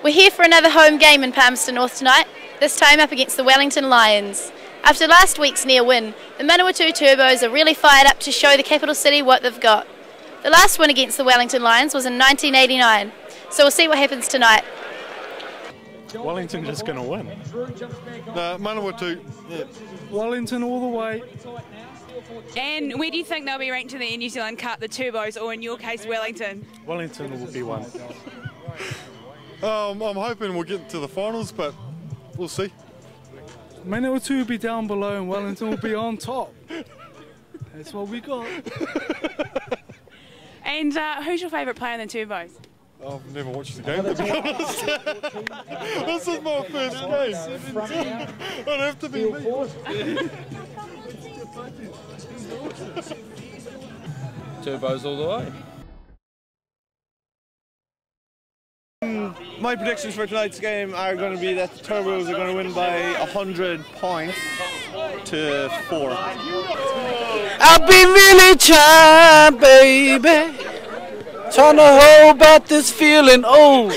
We're here for another home game in Palmerston North tonight, this time up against the Wellington Lions. After last week's near win, the Manawatu Turbos are really fired up to show the capital city what they've got. The last win against the Wellington Lions was in 1989, so we'll see what happens tonight. Wellington just going to win. Manawatu, yeah. Wellington all the way. And where do you think they'll be ranked in the New Zealand Cup, the Turbos, or in your case, Wellington? Wellington will be one. I'm hoping we'll get to the finals, but we'll see. Manawatu will be down below and Wellington will be on top. That's what we got. And who's your favourite player in the Turbos? I've never watched the game, to be honest. This is my first game. I'd have to be me. Turbos all the way. My predictions for tonight's game are going to be that the Turbos are going to win by 100 points to 4. I've been really trying, baby, trying to hold back this feeling old.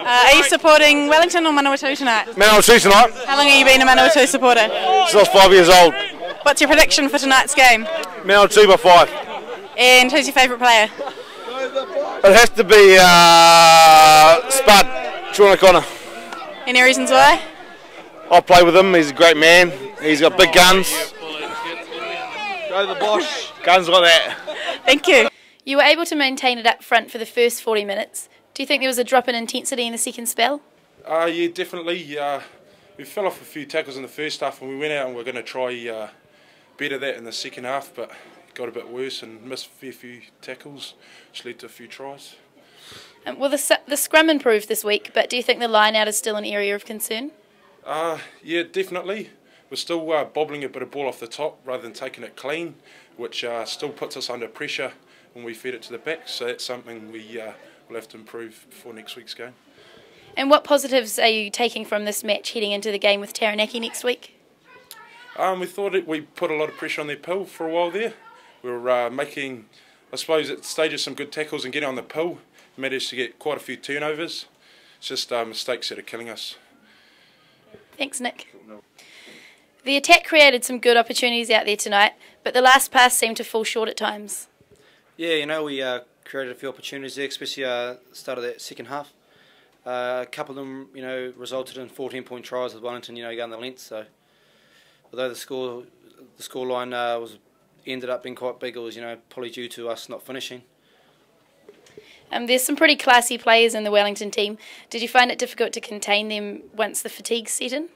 Are you supporting Wellington or Manawatu tonight? Manawatu tonight. How long have you been a Manawatu supporter? Since I was 5 years old. What's your prediction for tonight's game? Manawatu by 5. And who's your favourite player? It has to be Spud, Sean O'Connor. Any reasons why? I play with him, he's a great man, he's got big guns. Go the Bosch. Guns like that. Thank you. You were able to maintain it up front for the first 40 minutes. Do you think there was a drop in intensity in the second spell? Yeah, definitely. We fell off a few tackles in the first half and we went out and we're going to try better that in the second half, but it got a bit worse and missed a few tackles, which led to a few tries. Well, the scrum improved this week, but do you think the line-out is still an area of concern? Yeah, definitely. We're still bobbling a bit of ball off the top rather than taking it clean, which still puts us under pressure when we feed it to the back, so that's something we'll have to improve before next week's game. And what positives are you taking from this match heading into the game with Taranaki next week? We thought we put a lot of pressure on their pill for a while there. We were making, I suppose at stages, some good tackles and getting on the pill. Managed to get quite a few turnovers. It's just mistakes that are killing us. Thanks, Nick. The attack created some good opportunities out there tonight, but the last pass seemed to fall short at times. Yeah, you know, we created a few opportunities there, especially start of that second half. A couple of them, you know, resulted in 14-point tries with Wellington, you know, going the length. So, although the score line ended up being quite big, it was, you know, probably due to us not finishing. There's some pretty classy players in the Wellington team. Did you find it difficult to contain them once the fatigue set in?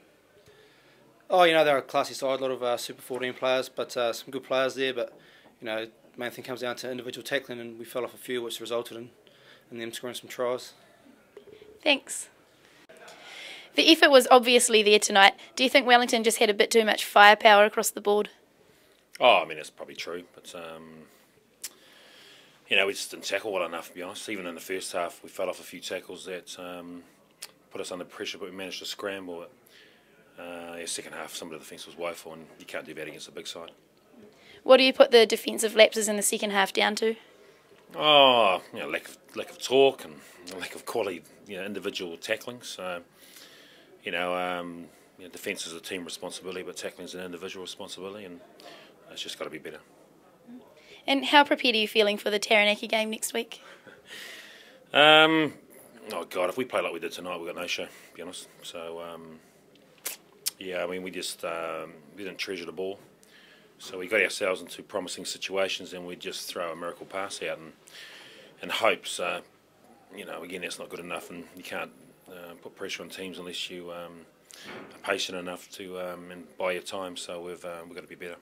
Oh, you know, they're a classy side, a lot of Super 14 players, but some good players there. But, you know, the main thing comes down to individual tackling, and we fell off a few, which resulted in them scoring some tries. Thanks. The effort was obviously there tonight. Do you think Wellington just had a bit too much firepower across the board? Oh, I mean, that's probably true, but you know, we just didn't tackle well enough, to be honest. Even in the first half, we fell off a few tackles that put us under pressure, but we managed to scramble it. Yeah, second half, some of the defence was woeful, and you can't do that against a big side. What do you put the defensive lapses in the second half down to? Oh, you know, lack of talk and lack of quality, you know, individual tackling. So, you know, defence is a team responsibility, but tackling is an individual responsibility, and it's just got to be better. And how prepared are you feeling for the Taranaki game next week? Oh God, if we play like we did tonight, we've got no show, to be honest. So, yeah, I mean, we just we didn't treasure the ball. So we got ourselves into promising situations and we just throw a miracle pass out and hope. So, you know, again, that's not good enough, and you can't put pressure on teams unless you are patient enough to and buy your time. So we've got to be better.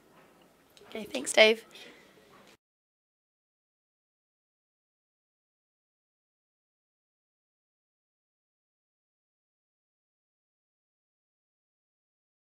Okay, thanks, Dave.